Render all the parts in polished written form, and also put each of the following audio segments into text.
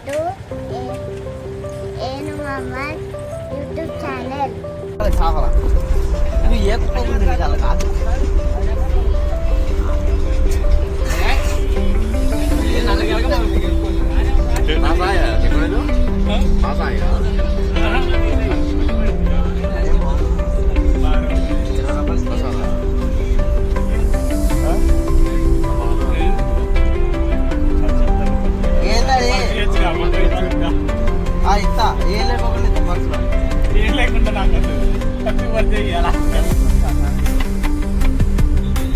to Enu Muhammad YouTube channel. Salah. Ini ya kok dari jalan kan? Masa ya? Gimana itu? Masa ya? ఇస్తా ఏం లేకుండా ఇంత personal ఏం లేకుండా నాకు హ్యాపీ బర్త్డే ఇవ్వాలా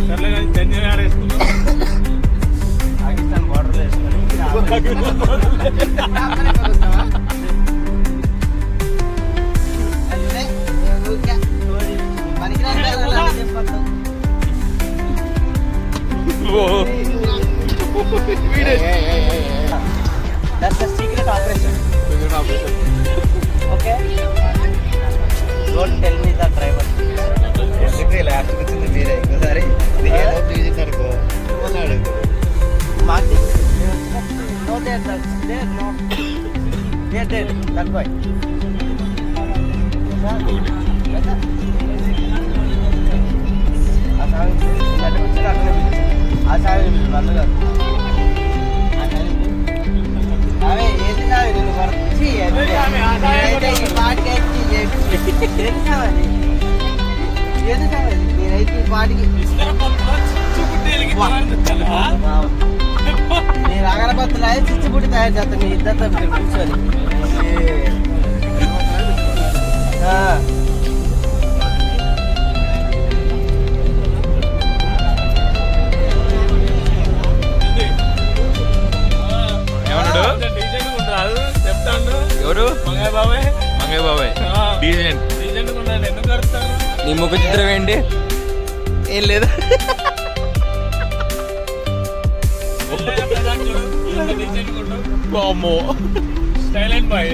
సర్లే కానీ ధన్యవాదాలు వేసుకున్నాం పాకిస్తాన్ బార్డర్లో వేసుకొని That's the secret operation. Okay? Don't tell me the driver. Last వచ్చింది మీరే ఇంకోసారి చేశారు మాకు no there no there that boy. ఆ సాగు నన్ను కాదు అవే ఏది సాగు నిన్ను కొరచి ఏది సాగు నేనైతే ఈ పాటికి నేను అగరబత్తులు అయి చిచ్చుబుట్టి తయారు చేస్తాను మీ ఇద్దరితో కూర్చొని చెప్తాను ఎవరు మంగయ్య బాబాయ్ డీజెంట్ ఎందుకు కడతాను నీ ముఖ చిత్రం ఏంటి ఏం లేదా అమ్మో సైలెంట్ బాయ్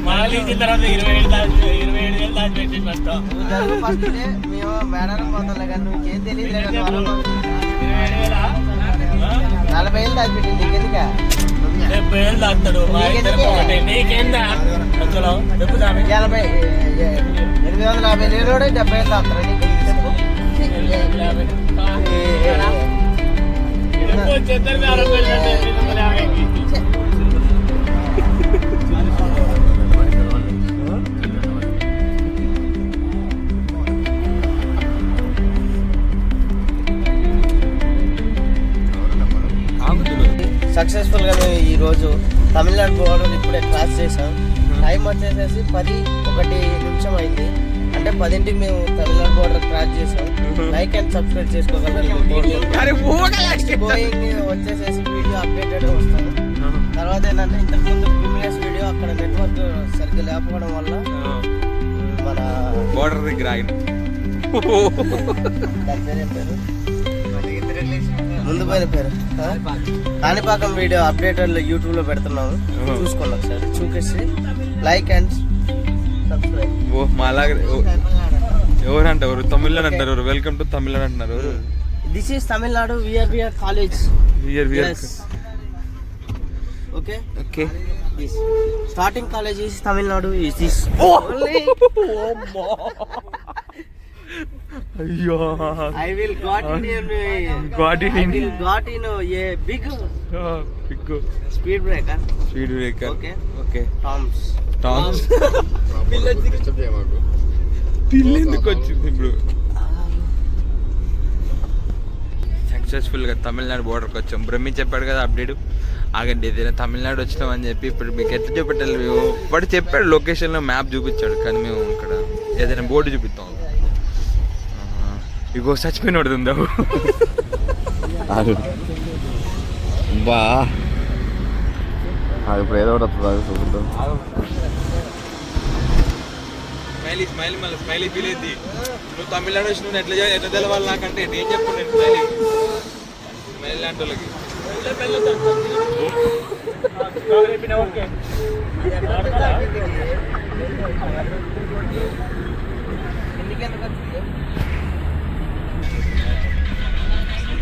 మాల ఇచ్చిన తర్వాత 27 దాచి పెట్టి నష్టం ఫస్ట్ డే మేము మేడారం పోతాం కానీ నువ్వుకేం తెలియదు 40,000 దాచిపెట్టింది నీకెందుక 70,000 దాస్తాడు మా ఇద్దరు ఒకటే నీకేందా అసలు చెప్పు దాని 850 లేరోడే 70,000 దాస్తారా నీకు చెప్పు సక్సెస్ఫుల్ గా మేము ఈ రోజు తమిళనాడు బోర్డర్ ఇప్పుడే క్రాస్ చేసాం. టైం వచ్చేసేసి 10:01 అయింది. అంటే 10ంటికి మేము తమిళనాడు బోర్డర్ క్రాస్ చేసాం. లైక్ అండ్ సబ్స్క్రైబ్ చేసుకోగలరు. గోయింగ్ వచ్చేసేసి వీడియో అప్డేటెడ్ వస్తాను. తర్వాత ఏంటంటే ఇంతకుముందు ప్రీవియస్ వీడియో అక్కడ నెట్వర్క్ సరిగ్గా లేకపోవడం వల్ల మన బోర్డర్ దగ్గర ఆగిన ముందు పోయిన పేరు కాణిపాకం వీడియో అప్డేటెడ్ యూట్యూబ్ లో పెడుతున్నాము. చూసుకోండి ఒకసారి చూకేసి లైక్ అండ్ సబ్స్క్రైబ్. ఓ మాలాగా ఎవరు అంటారు తమిళనాడు అంటారు వెల్కమ్ టు తమిళనాడు అంటున్నారు. This is Tamil Nadu VR college. Okay okay starting college is Tamil Nadu. Is this అయ్యో I will got in a big speed breaker. Okay. Toms. పిల్ల ఎందుకు వచ్చింది ఇప్పుడు? సక్సెస్ఫుల్గా తమిళనాడు బోర్డర్కి వచ్చాం. బ్రహ్మి చెప్పాడు కదా అప్డేట్. ఆగండి ఏదైనా తమిళనాడు వచ్చినామని చెప్పి ఇప్పుడు మీకు ఎట్లా చూపెట్టాలి? మేము వాడు చెప్పాడు లొకేషన్లో మ్యాప్ చూపించాడు కానీ మేము ఇక్కడ ఏదైనా బోర్డు చూపిస్తాం. ఇగో చచ్చిపోయిన పడుతుందా బా అది ఇప్పుడు ఏదో ఒకటి వస్తుంది చూపిద్దాం. స్మైలీ మళ్ళీ స్మైలీ ఫీల్ అయింది. నువ్వు తమిళనాడు వచ్చి నువ్వు ఎట్లా తెలవాలి నాకంటే నేను చెప్పు. నేను స్మైలీ లాంటి వాళ్ళకి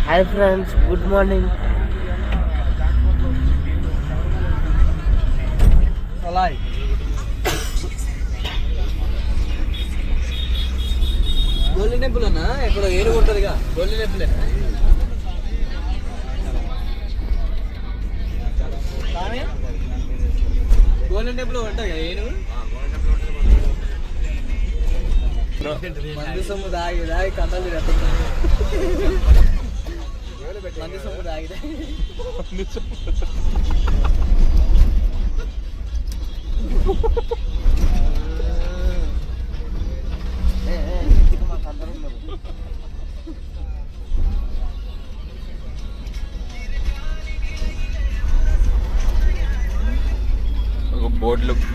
Hi friends, good morning. Malay. Golden temple అన్నా ఎక్కడ ఏనుగు ఉంటుందిగా. గోల్డెన్ టెంపుల్ గోల్డెన్ టెంపుల్ ఉంటుంది కదా ఏనుగు. మంది సొమ్ము దాగి దాగి కథలు మంది సొమ్ము దాగి మాకు అందరం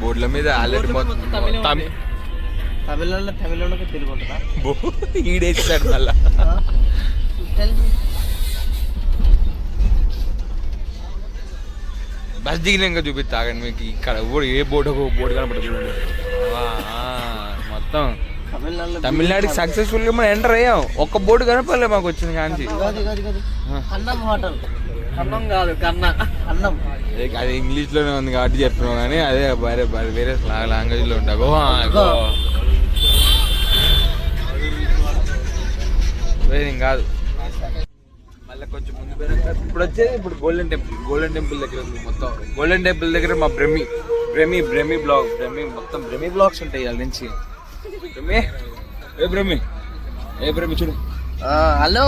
బోర్డుల మీద ఆల్రెడీ తమిళంలోకి తెలుగు ఉంటుందా? ఈడేస్తాడు మళ్ళా. బస్ దిగినాక చూపిస్తాగండి మీకు. ఇక్కడ ఏ బోర్డు కనపడుతుంది మొత్తం. తమిళనాడుకి సక్సెస్ఫుల్ గా మనం ఎంటర్ అయ్యాం. ఒక్క బోర్డు కనపడలే మాకు వచ్చింది కానీ. అన్నం హోటల్. అన్నం కాదు కన్నా అన్నం. అది ఇంగ్లీష్ లోనే ఉంది కాబట్టి చెప్పినాం కానీ అదే వేరే లాంగ్వేజ్ లో ఉంటా. కాదు మళ్ళీ కొంచెం ముందు పోయినాక ఇప్పుడు వచ్చేది ఇప్పుడు గోల్డెన్ టెంపుల్ దగ్గర ఉంది మొత్తం. గోల్డెన్ టెంపుల్ దగ్గర మా బ్రహ్మి మొత్తం బ్రహ్మి బ్లాగ్స్ ఉంటాయి వాళ్ళ నుంచి. బ్రహ్మి చూడు. హలో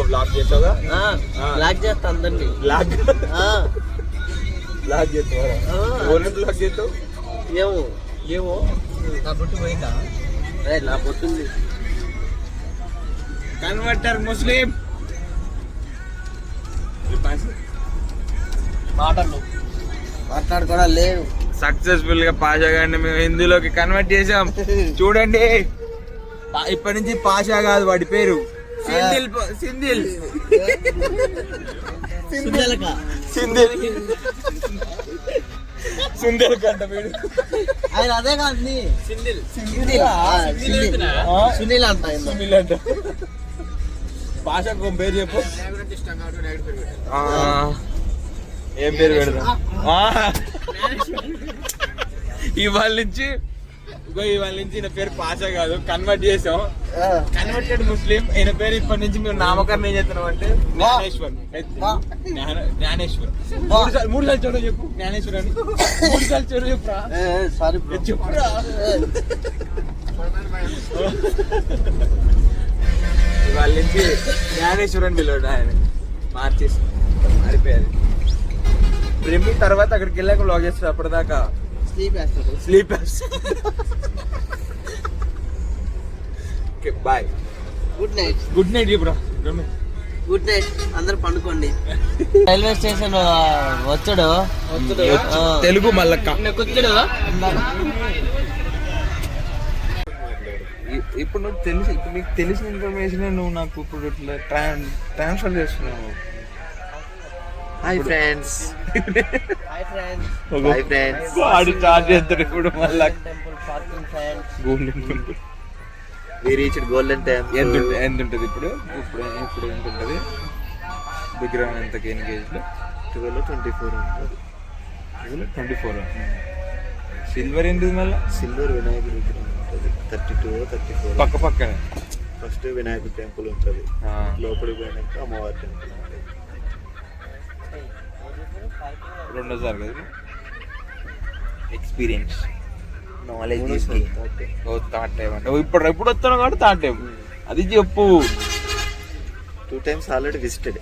బ్లాగ్ చేస్తావా? బ్లాగ్ చేస్తా అందరినీ. బ్లాగ్ చేస్తావా? బ్లాగ్ చేస్తావు. ఏమో నా బొట్టు పోయిందా? నా బొట్టుంది. కన్వర్టర్ ముస్లిం మాట్లాడుకోవడం లేవు. సక్సెస్ఫుల్ గా పాషా గారిని మేము హిందీలోకి కన్వర్ట్ చేసాం. చూడండి ఇప్పటి నుంచి పాషా కాదు వాడి పేరు సింధిల్. సుందర్ కంట వీడు. ఆయన అదే కాదు సునీల్ అంట. భాషకు పేరు చెప్పు. ఏం పేరు పెడదాం? ఇవాళ నుంచి ఈయన పేరు పాషా కాదు కన్వర్ట్ చేసాం. కన్వర్టెడ్ ముస్లిం. ఈయన పేరు ఇప్పటి నుంచి మేము నామకరణం ఏం చేస్తున్నాం అంటే జ్ఞానేశ్వర్. మూడు సార్లు చూడ చెప్పు జ్ఞానేశ్వర్ అని. 3 సార్లు చూడ చెప్పురా. చెప్పురా. ఇవాళ నుంచి జ్ఞానేశ్వర్ అని పిలవడు ఆయన. మార్చేసి మారిపోయారు. బ్రహ్మి తర్వాత అక్కడికి వెళ్ళాక బ్లాగ్ చేస్తారు. అప్పటిదాకా స్లీప్ వేస్తాడు. Bye. Good night bro. Good night. అందరు పండుకోండి. రైల్వే స్టేషన్ వచ్చాడు తెలుగు మల్లక్క. ఇప్పుడు నువ్వు ఇప్పుడు నీకు తెలిసిన ఇన్ఫర్మేషన్ నువ్వు నాకు ఇప్పుడు ఇట్లా ట్రాన్స్ఫర్ చేస్తున్నావు. Hi friends. వాడు చార్జ్ చేస్తాడు ఇప్పుడు మళ్ళా. Golden temple. We reached Golden Temple. ఎంత ఉంటుంది ఇప్పుడు ఎంత ఉంటుంది? విగ్రహం ఎంత కేజ్ లో? 12-24 ఉంటుంది. 24. సిల్వర్ ఏంటిది మళ్ళీ? సిల్వర్ వినాయకుడి విగ్రహం ఉంటుంది. 32-34 పక్కనే. ఫస్ట్ వినాయకుడి టెంపుల్ ఉంటుంది. లోపలికి పోయినాక అమ్మవారి టెంపుల్ ఉంటుంది. రెండోసారి కదా ఎక్స్పీరియన్స్ నాలెడ్జ్ థర్డ్ టైం అంటే ఎప్పుడు వస్తాను కాబట్టి థర్డ్ టైం అది చెప్పు. 2 times already visited.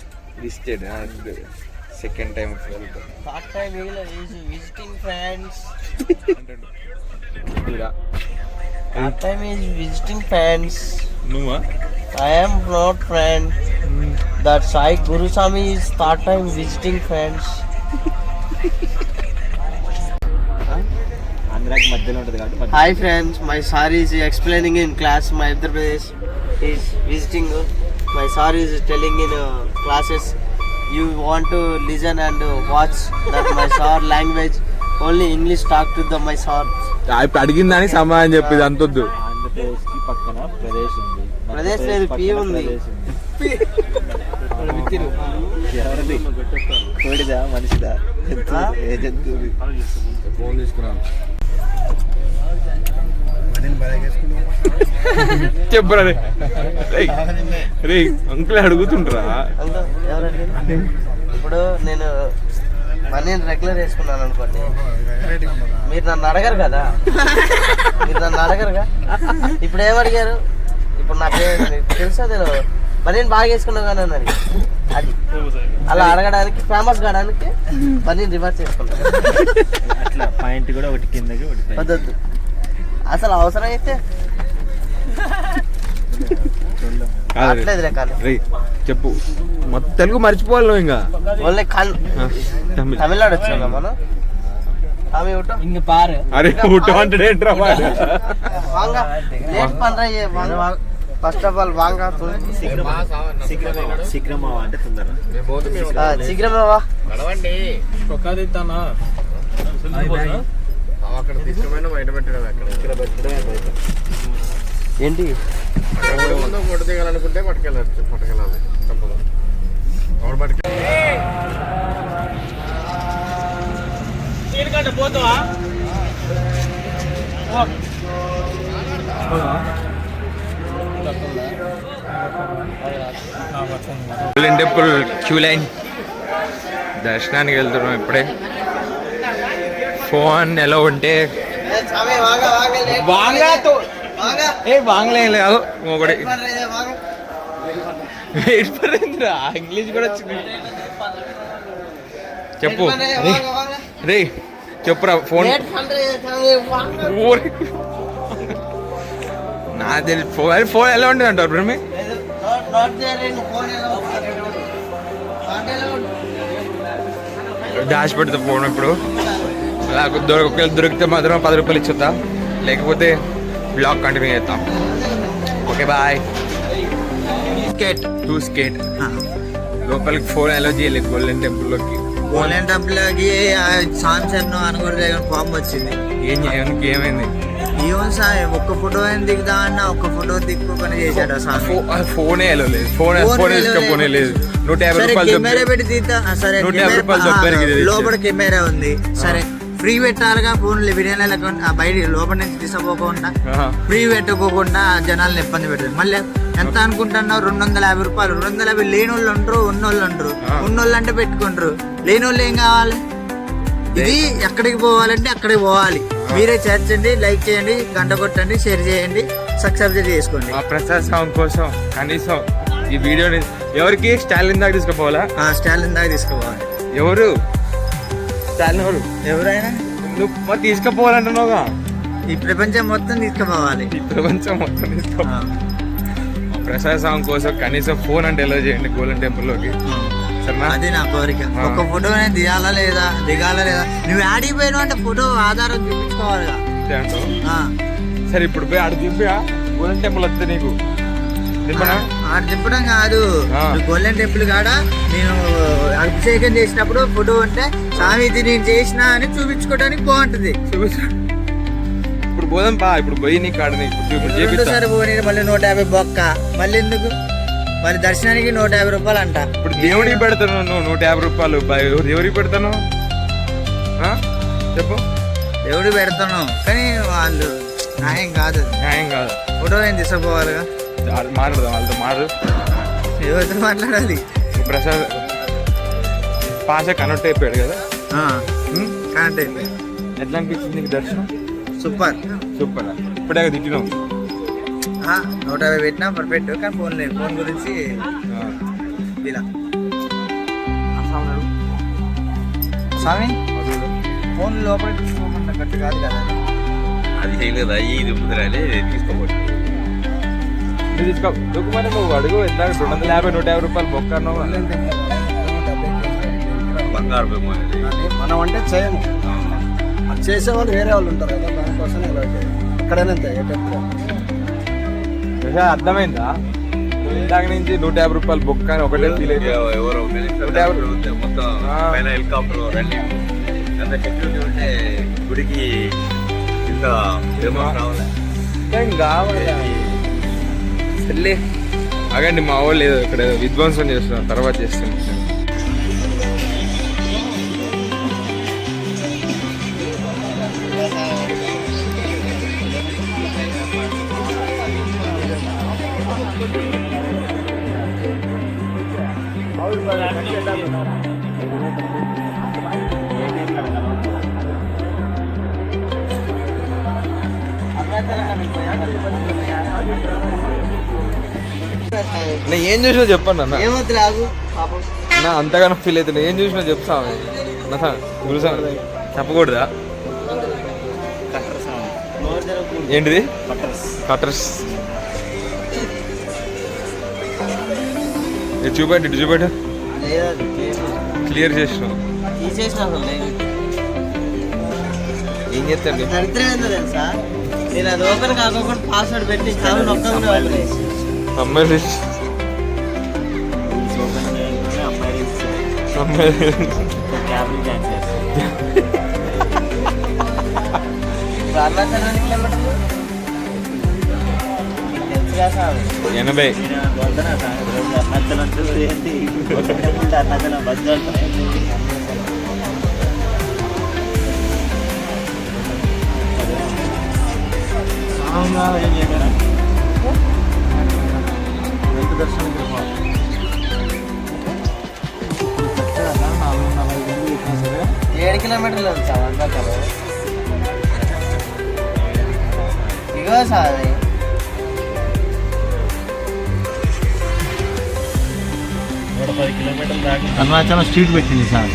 Second time third time visiting friends. Third time is visiting friends. నువ్వా? I am not friend. That Sai Gurusamy is third time visiting friends. Hi friends, my sir is explaining in class. My Andhra Pradesh is visiting. My sir is telling in classes. You want to listen and watch that my sir language. Only English talk to the my sir. ఇప్పుడు అడిగిన దానికి సమాధానం చెప్పేది అంతొద్దు. ఆంధ్రప్రదేశ్ కి పక్కన ప్రదేశ్ ఉంది. ప్రదేశ్ లేదు, P ఉంది. కోడిదా మనిషిదా ఏ జంతువు? ఫోన్ తీసుకున్నాను చెప్పరా రే అంకుల్ అడుగుతుండ్రా. ఎవరండి? ఇప్పుడు నేను మనీ రెగ్యులర్ వేసుకున్నాను అనుకోండి, మీరు నన్ను అడగరు కదా, ఇప్పుడు ఏమడిగారు? ఇప్పుడు నాకే తెలుసా తెలియదు, మనీ బాగా వేసుకున్నావు కానీ అన్నది అది అలా అడగడానికి, ఫేమస్ కావడానికి మనీ రివర్స్ చేసుకుంటాను. అట్లా పాయింట్ కూడా ఒకటి కిందకి ఒకటి వద్దొద్దు, అసలు అవసరం అయితే అట్లేదులే. కానీ చెప్పు, మొత్తం తెలుగు మర్చిపోవాలి నువ్వు ఇంకా. ఓన్లీ తమిళనాడు వచ్చాం మనం. ఇంక పారు అరే ఏంట్రా வாங்க லேட் பண்றீங்க வாங்க ఫస్ట్ ఆఫ్ ఆల్ వాంగ శీఘ్రమా అంటే తొందర శీఘ్రమే వా నడవండి కొక్కదిస్తానా అక్కడ తీసుకుపోయినా బయట పెట్టడం అక్కడ ఇక్కడ పెట్టడమే బయట ఏంటి ఫోటో దిగాలనుకుంటే పట్టుకెళ్ళాలి తప్పదు ఎవరు పట్టుకెళ్ళి పోతావా గోల్డెన్ టెంపుల్ క్యూ లైన్ దర్శనానికి వెళ్తున్నాం ఇప్పుడే. ఫోన్ ఎలా ఉంటే వాంగ్లే ఒకటి ఇంగ్లీష్ కూడా వచ్చింది. చెప్పు రే చెప్పురా ఫోన్. నా తెలిసి ఫోన్ ఎలా ఉంటుంది అంటారు బ్రహ్మి? డాష్ పెడతా ఫోన్ ఇప్పుడు. అలా దొరికితే మాత్రం 10 రూపాయలు ఇచ్చుతా, లేకపోతే బ్లాగ్ కంటిన్యూ చేస్తాం. Okay bye. స్కేట్ లోపలికి ఫోన్ అలో చేయలేదు గోల్డెన్ టెంపుల్లోకి. గోల్డెన్ టెంపుల్కి సాన్సెట్ అనుకుంటే ఫామ్ వచ్చింది. ఏమైంది? ఏమో సార్, ఒక్క ఫోటో అయినా దిగుదా అన్న, ఒక్క ఫోటో దిక్కుని చేశాడు ఫోనే వెళ్ళలేదు. ఫోన్ తీసుకపోనే లేదు. 150 రూపాయలు కెమెరా పెట్టి తీద్దా సరే, 150 రూపాయలు లోపల కెమెరా ఉంది సరే, ఫ్రీ పెట్టాలిగా ఫోన్లు వీడియోలో బయట లోపల నుంచి తీసుకోకుండా ఫ్రీ పెట్టుకోకుండా జనాలను ఇబ్బంది పెడుతుంది. మళ్ళీ ఎంత అనుకుంటున్నావు? 250 రూపాయలు. 250 లేని వాళ్ళు ఉండరు, ఉన్నోళ్ళు ఉండరు. ఉన్నోళ్ళు అంటే పెట్టుకుంటారు, లేని వాళ్ళు ఏం కావాలి? ఇది ఎక్కడికి పోవాలంటే అక్కడికి పోవాలి. మీరే చేర్చండి, లైక్ చేయండి, గంట కొట్టండి, షేర్ చేయండి, సబ్స్క్రైబ్ చేసుకోండి. ప్రసాద్ సాంగ్ కోసం కనీసం ఈ వీడియోని ఎవరికి స్టాలిన్ దాకా తీసుకుపోవాలా? స్టాలిన్ దాకా తీసుకుపోవాలి. ఎవరు స్టాలిన్? ఎవరైనా నువ్వు తీసుకుపోవాలంటున్నావుగా. ఈ ప్రపంచం మొత్తం తీసుకుపోవాలి. ఈ ప్రపంచం మొత్తం తీసుకుపోవాలి. ప్రసాద్ సాంగ్ కోసం కనీసం ఫోన్ అంటే ఎలా చేయండి గోల్డెన్ టెంపుల్లోకి. అది నా కోరిక. ఒక ఫోటో దిగాలా లేదా, నువ్వు ఆడికి పోయినావు అంటే ఫోటో ఆధారం చూపించుకోవాలిగా. సరే ఇప్పుడు పోయి ఆడ దింపా గోల్డెన్ టెంపుల్ వస్తే నీకు ఆడ దింపడం కాదు, గోల్డెన్ టెంపుల్ కాడ నేను అభిషేకం చేసినప్పుడు ఫోటో ఉంటే స్వామి ఇది నేను చేసిన అని చూపించుకోవడానికి బాగుంటది. ఇప్పుడు పోదాం పా, ఇప్పుడు పోయి నీ కాడ సరే పోనీ. మళ్ళీ 150 బొక్క, మళ్ళీ ఎందుకు? మళ్ళీ దర్శనానికి 150 రూపాయలు అంట. ఇప్పుడు దేవుడికి పెడతాను నువ్వు 150 రూపాయలు, ఎవరికి పెడతాను చెప్పు? దేవుడికి పెడతాను కానీ వాళ్ళు న్యాయం కాదు. ఫోటో ఏం తీసుకుపోవాలిగా. మాట్లాడదాం వాళ్ళతో, ఎవరితో మాట్లాడాలి? ప్రసాద్ పాష కనెక్ట్ అయిపోయాడు కదా. కనెక్ట్ అయిపోయాడు. ఎట్లా అనిపించింది నీకు దర్శనం? సూపర్. ఇప్పుడే తిట్టినావు. 150 పెట్టినా పర్ఫెక్ట్, కానీ ఫోన్ లేదు. ఫోన్ గురించి ఇలా స్వామి ఫోన్ లోపల తీసుకోమన్నట్టు కాదు కదా. అది చేయలేదా? ఇది ముద్రాలే తీసుకోబోతుంది. మరి నువ్వు అడుగు ఎంత 250 150 రూపాయలు బొక్క అన్నావు. బంగారు మనం అంటే చేయము, చేసేవాళ్ళు వేరే వాళ్ళు ఉంటారు కదా, దానికోసం ఎక్కడైనా అర్థమైందా? ఇందాక నుంచి 150 రూపాయలు బొక్క అని ఒకటే ఫీల్ అయితే ఎవరో మొత్తం పైన హెలికాప్టర్ రండి అంత సెక్యూరిటీ ఉంటే గుడికి ఇంత ఫేమస్ కావాలి. అగండి మా వాళ్ళు ఏదో ఇక్కడ విధ్వంసం చేస్తున్నాం, తర్వాత చేస్తున్నాం. నేను ఏం చూసినా చెప్పండి అన్న. ఏమవుతుంది రాగు పాపం. నా అంతగానో ఫీల్ అవుతుంది. ఏం చూసినా చెప్తా గురుసా చెప్పకూడదా? ఏంటిది? కటర్స్. చూపెట్టు, ఇటు చూపెట్టు. లేదది క్లియర్ చేసినావు. తీసేసిన అసలు లేదు. ఏం చేస్తాండి? దరిద్రం ఏందో తెలుసా, నేను అది ఓపెన్ కాకుండా పాస్వర్డ్ పెట్టి చాలా నొక్కగా అమ్మాయి అరుణాచలం కిలోమీటర్లు తెలుసుగా సార్. 80. ఏడు కిలోమీటర్లు ఉంది సార్ అరుణాచలం. ఇగో సార్ అది అరుణాచలం స్ట్రీట్ పెట్టింది సార్.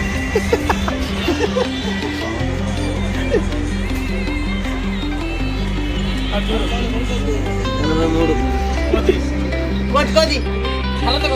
కొట్టుకోది కిలోమీటర్